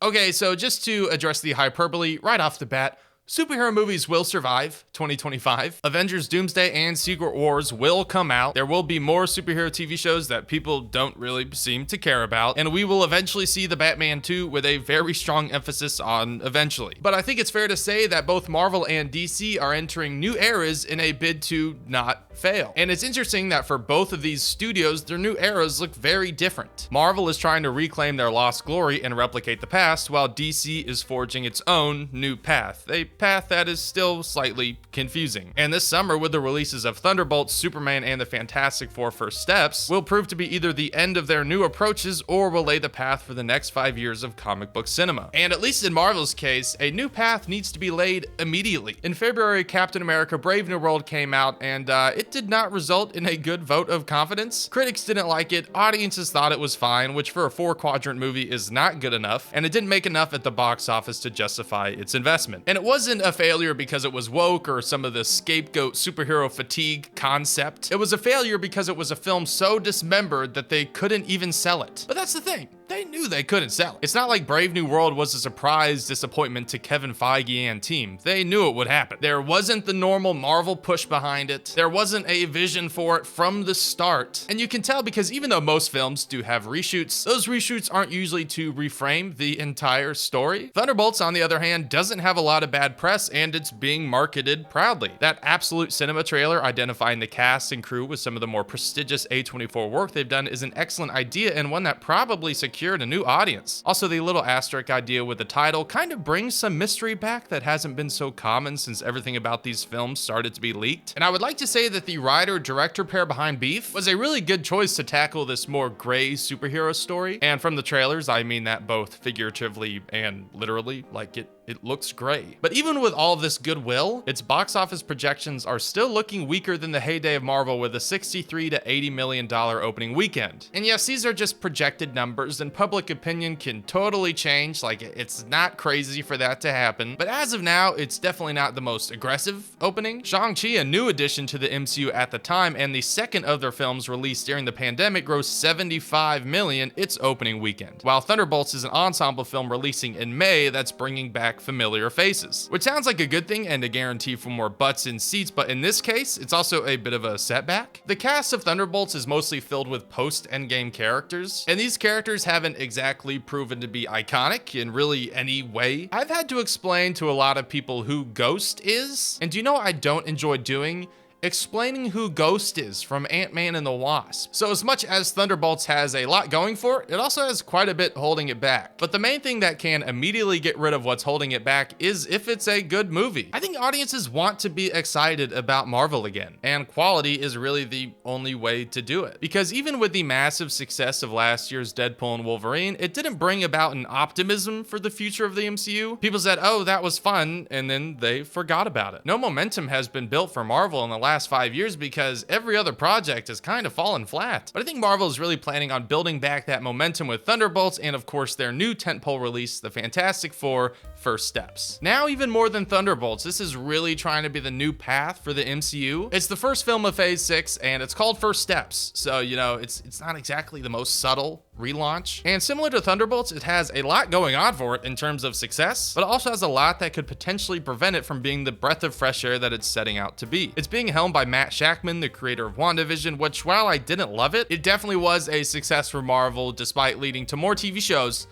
Okay, so just to address the hyperbole right off the bat, superhero movies will survive 2025. Avengers Doomsday and Secret Wars will come out. There will be more superhero TV shows that people don't really seem to care about. And we will eventually see the Batman 2 with a very strong emphasis on eventually. But I think it's fair to say that both Marvel and DC are entering new eras in a bid to not fail. And it's interesting that for both of these studios, their new eras look very different. Marvel is trying to reclaim their lost glory and replicate the past, while DC is forging its own new path. A path that is still slightly confusing. And this summer, with the releases of Thunderbolts, Superman, and the Fantastic Four First Steps, will prove to be either the end of their new approaches or will lay the path for the next 5 years of comic book cinema. And at least in Marvel's case, a new path needs to be laid immediately. In February, Captain America Brave New World came out, and it did not result in a good vote of confidence. Critics didn't like it, audiences thought it was fine, which for a 4-quadrant movie is not good enough, and it didn't make enough at the box office to justify its investment. And it wasn't a failure because it was woke or some of the scapegoat superhero fatigue concept. It was a failure because it was a film so dismembered that they couldn't even sell it. But that's the thing. They knew they couldn't sell it. It's not like Brave New World was a surprise disappointment to Kevin Feige and team. They knew it would happen. There wasn't the normal Marvel push behind it. There wasn't a vision for it from the start. And you can tell because even though most films do have reshoots, those reshoots aren't usually to reframe the entire story. Thunderbolts, on the other hand, doesn't have a lot of bad press and it's being marketed proudly. That Absolute Cinema trailer identifying the cast and crew with some of the more prestigious A24 work they've done is an excellent idea and one that probably secured a new audience. Also, the little asterisk idea with the title kind of brings some mystery back that hasn't been so common since everything about these films started to be leaked. And I would like to say that the writer-director pair behind Beef was a really good choice to tackle this more gray superhero story. And from the trailers, I mean that both figuratively and literally, like it looks gray. But even with all of this goodwill, its box office projections are still looking weaker than the heyday of Marvel with a $63 to $80 million opening weekend. And yes, these are just projected numbers and public opinion can totally change, like it's not crazy for that to happen. But as of now, it's definitely not the most aggressive opening. Shang-Chi, a new addition to the MCU at the time and the second of their films released during the pandemic, grossed $75 million its opening weekend. While Thunderbolts is an ensemble film releasing in May that's bringing back familiar faces, which sounds like a good thing and a guarantee for more butts in seats, but in this case, it's also a bit of a setback. The cast of Thunderbolts is mostly filled with post-Endgame characters, and these characters haven't exactly proven to be iconic in really any way. I've had to explain to a lot of people who Ghost is, and do you know what I don't enjoy doing? Explaining who Ghost is from Ant-Man and the Wasp. So as much as Thunderbolts has a lot going for it, it also has quite a bit holding it back. But the main thing that can immediately get rid of what's holding it back is if it's a good movie. I think audiences want to be excited about Marvel again, and quality is really the only way to do it. Because even with the massive success of last year's Deadpool and Wolverine, it didn't bring about an optimism for the future of the MCU. People said, oh, that was fun, and then they forgot about it. No momentum has been built for Marvel in the last 5 years because every other project has kind of fallen flat. But I think Marvel is really planning on building back that momentum with Thunderbolts and of course their new tentpole release, the Fantastic Four First Steps. Now even more than Thunderbolts, this is really trying to be the new path for the MCU. It's the first film of Phase 6 and it's called First Steps. So, you know, it's not exactly the most subtle relaunch. And similar to Thunderbolts, it has a lot going on for it in terms of success, but it also has a lot that could potentially prevent it from being the breath of fresh air that it's setting out to be. It's being helmed by Matt Shakman, the creator of WandaVision, which while I didn't love it, it definitely was a success for Marvel despite leading to more TV shows,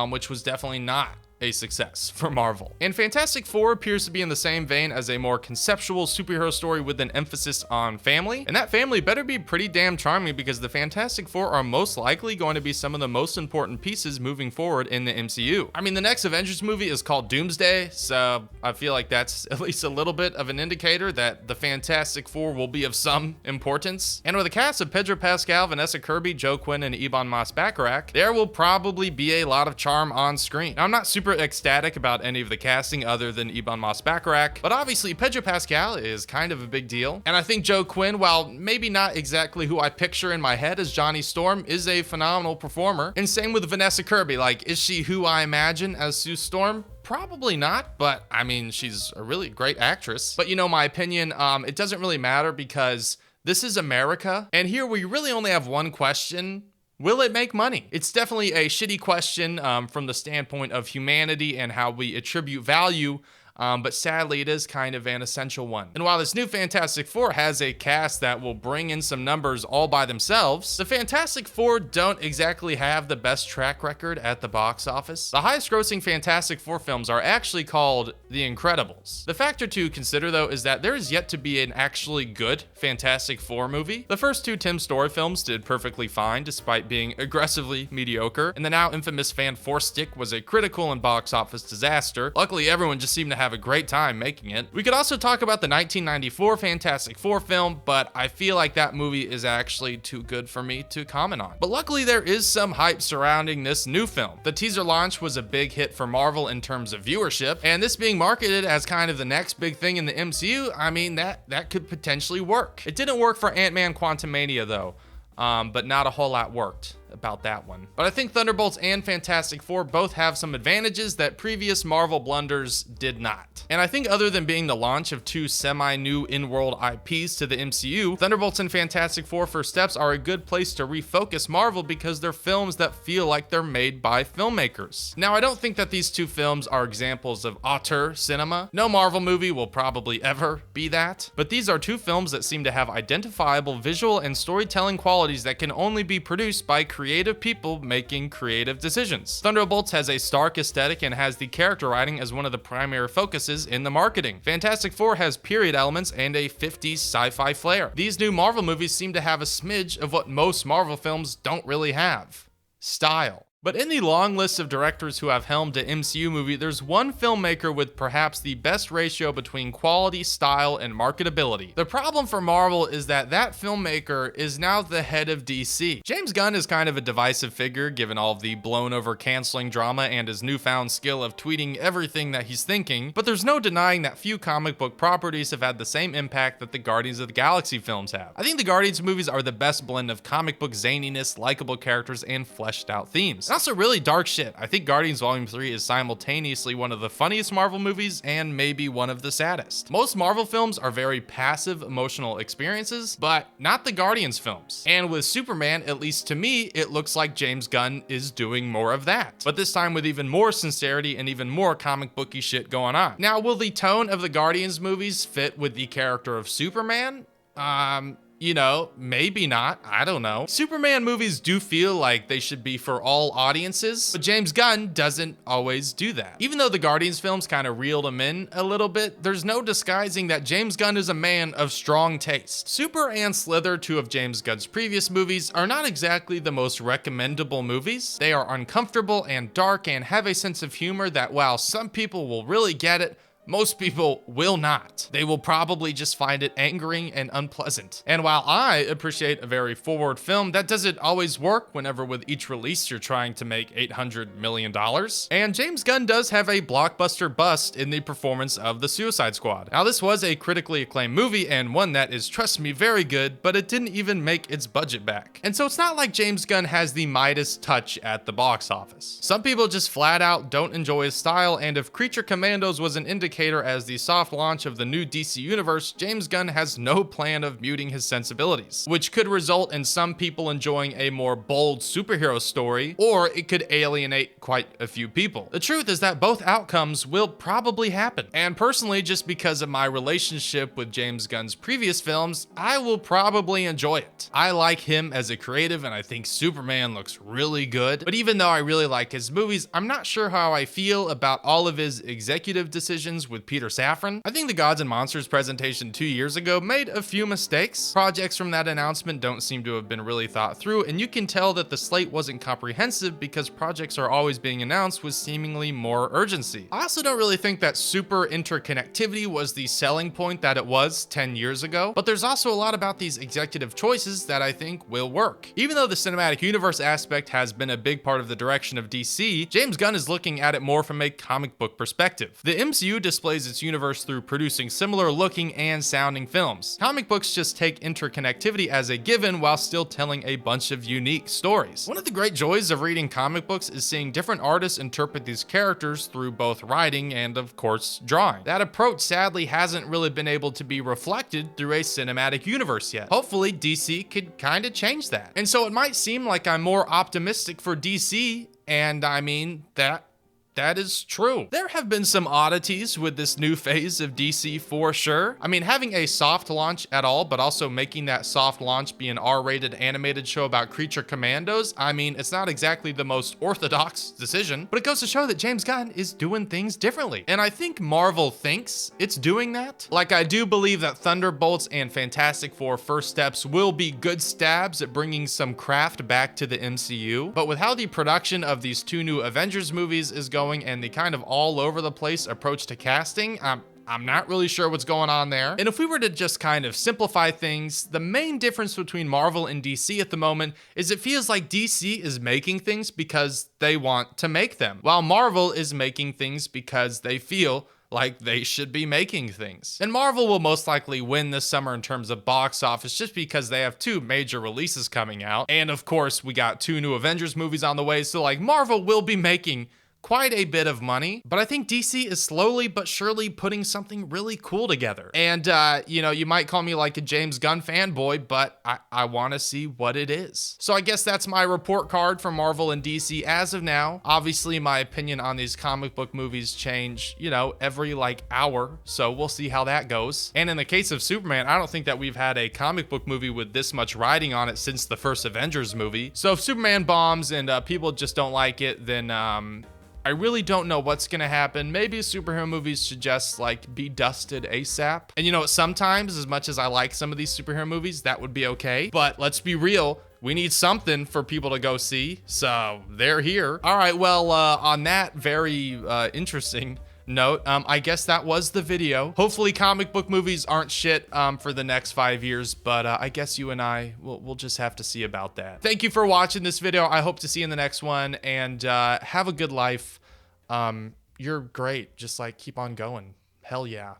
which was definitely not a success for Marvel. And Fantastic Four appears to be in the same vein as a more conceptual superhero story with an emphasis on family. And that family better be pretty damn charming because the Fantastic Four are most likely going to be some of the most important pieces moving forward in the MCU. I mean, the next Avengers movie is called Doomsday, so I feel like that's at least a little bit of an indicator that the Fantastic Four will be of some importance. And with a cast of Pedro Pascal, Vanessa Kirby, Joe Quinn, and Ebon Moss-Bachrach, there will probably be a lot of charm on screen. Now, I'm not super ecstatic about any of the casting other than Ebon Moss-Bachrach, but obviously Pedro Pascal is kind of a big deal. And I think Joe Quinn, while maybe not exactly who I picture in my head as Johnny Storm, is a phenomenal performer. And same with Vanessa Kirby, like, is she who I imagine as Sue Storm? Probably not, but I mean, she's a really great actress. But you know, my opinion, it doesn't really matter because this is America. And here we really only have one question Will it make money? It's definitely a shitty question from the standpoint of humanity and how we attribute value. But sadly, it is kind of an essential one. And while this new Fantastic Four has a cast that will bring in some numbers all by themselves, the Fantastic Four don't exactly have the best track record at the box office. The highest grossing Fantastic Four films are actually called The Incredibles. The factor to consider, though, is that there is yet to be an actually good Fantastic Four movie. The first two Tim Story films did perfectly fine despite being aggressively mediocre, and the now infamous Fan Four Stick was a critical and box office disaster. Luckily, everyone just seemed to have a great time making it. We could also talk about the 1994 Fantastic Four film, but I feel like that movie is actually too good for me to comment on. But luckily there is some hype surrounding this new film. The teaser launch was a big hit for Marvel in terms of viewership, and this being marketed as kind of the next big thing in the MCU, I mean, that could potentially work. It didn't work for Ant-Man Quantumania though, but not a whole lot worked about that one. But I think Thunderbolts and Fantastic Four both have some advantages that previous Marvel blunders did not. And I think other than being the launch of two semi-new in-world IPs to the MCU, Thunderbolts and Fantastic Four First Steps are a good place to refocus Marvel because they're films that feel like they're made by filmmakers. Now, I don't think that these two films are examples of auteur cinema. No Marvel movie will probably ever be that. But these are two films that seem to have identifiable visual and storytelling qualities that can only be produced by creative people making creative decisions. Thunderbolts has a stark aesthetic and has the character writing as one of the primary focuses in the marketing. Fantastic Four has period elements and a 50s sci-fi flair. These new Marvel movies seem to have a smidge of what most Marvel films don't really have: style. But in the long list of directors who have helmed an MCU movie, there's one filmmaker with perhaps the best ratio between quality, style, and marketability. The problem for Marvel is that that filmmaker is now the head of DC. James Gunn is kind of a divisive figure given all of the blown over canceling drama and his newfound skill of tweeting everything that he's thinking, but there's no denying that few comic book properties have had the same impact that the Guardians of the Galaxy films have. I think the Guardians movies are the best blend of comic book zaniness, likable characters, and fleshed out themes. Also really dark shit. I think Guardians Volume 3 is simultaneously one of the funniest Marvel movies and maybe one of the saddest. Most Marvel films are very passive emotional experiences, but not the Guardians films. And with Superman, at least to me, it looks like James Gunn is doing more of that, but this time with even more sincerity and even more comic booky shit going on. Now, will the tone of the Guardians movies fit with the character of Superman? You know, maybe not. I don't know. Superman movies do feel like they should be for all audiences, but James Gunn doesn't always do that. Even though the Guardians films kind of reeled him in a little bit, there's no disguising that James Gunn is a man of strong taste. Super and Slither, two of James Gunn's previous movies, are not exactly the most recommendable movies. They are uncomfortable and dark and have a sense of humor that, while some people will really get it, most people will not. They will probably just find it angering and unpleasant. And while I appreciate a very forward film, that doesn't always work whenever with each release you're trying to make $800 million. And James Gunn does have a blockbuster bust in the performance of The Suicide Squad. Now, this was a critically acclaimed movie and one that is, trust me, very good, but it didn't even make its budget back. And so it's not like James Gunn has the Midas touch at the box office. Some people just flat out don't enjoy his style, and if Creature Commandos was an indicator as the soft launch of the new DC universe, James Gunn has no plan of muting his sensibilities, which could result in some people enjoying a more bold superhero story, or it could alienate quite a few people. The truth is that both outcomes will probably happen, and personally, just because of my relationship with James Gunn's previous films, I will probably enjoy it. I like him as a creative, and I think Superman looks really good, but even though I really like his movies, I'm not sure how I feel about all of his executive decisions with Peter Safran. I think the Gods and Monsters presentation 2 years ago made a few mistakes. Projects from that announcement don't seem to have been really thought through, and you can tell that the slate wasn't comprehensive because projects are always being announced with seemingly more urgency. I also don't really think that super interconnectivity was the selling point that it was 10 years ago, but there's also a lot about these executive choices that I think will work. Even though the cinematic universe aspect has been a big part of the direction of DC, James Gunn is looking at it more from a comic book perspective. The MCU displays its universe through producing similar looking and sounding films. Comic books just take interconnectivity as a given while still telling a bunch of unique stories. One of the great joys of reading comic books is seeing different artists interpret these characters through both writing and, of course, drawing. That approach sadly hasn't really been able to be reflected through a cinematic universe yet. Hopefully, DC could kind of change that. And so it might seem like I'm more optimistic for DC, and I mean, that is true. There have been some oddities with this new phase of DC for sure. I mean, having a soft launch at all, but also making that soft launch be an R-rated animated show about creature commandos, I mean, it's not exactly the most orthodox decision, but it goes to show that James Gunn is doing things differently. And I think Marvel thinks it's doing that. Like, I do believe that Thunderbolts and Fantastic Four First Steps will be good stabs at bringing some craft back to the MCU, but with how the production of these two new Avengers movies is going and the kind of all over the place approach to casting, I'm not really sure what's going on there. And if we were to just kind of simplify things, the main difference between Marvel and DC at the moment is it feels like DC is making things because they want to make them, while Marvel is making things because they feel like they should be making things. And Marvel will most likely win this summer in terms of box office just because they have two major releases coming out. And of course, we got two new Avengers movies on the way, so like Marvel will be making quite a bit of money, but I think DC is slowly but surely putting something really cool together. And, you know, you might call me like a James Gunn fanboy, but I want to see what it is. So I guess that's my report card for Marvel and DC as of now. Obviously, my opinion on these comic book movies change, you know, every like hour, so we'll see how that goes. And in the case of Superman, I don't think that we've had a comic book movie with this much writing on it since the first Avengers movie. So if Superman bombs and people just don't like it, then I really don't know what's gonna happen. Maybe superhero movies should just like be dusted ASAP. And you know what, sometimes, as much as I like some of these superhero movies, that would be okay. But let's be real, we need something for people to go see. So they're here. All right, well, on that very interesting note, I guess that was the video. Hopefully comic book movies aren't shit for the next 5 years, but I guess you and I we'll just have to see about that. Thank you for watching this video. I hope to see you in the next one, and have a good life. You're great. Just like keep on going. Hell yeah.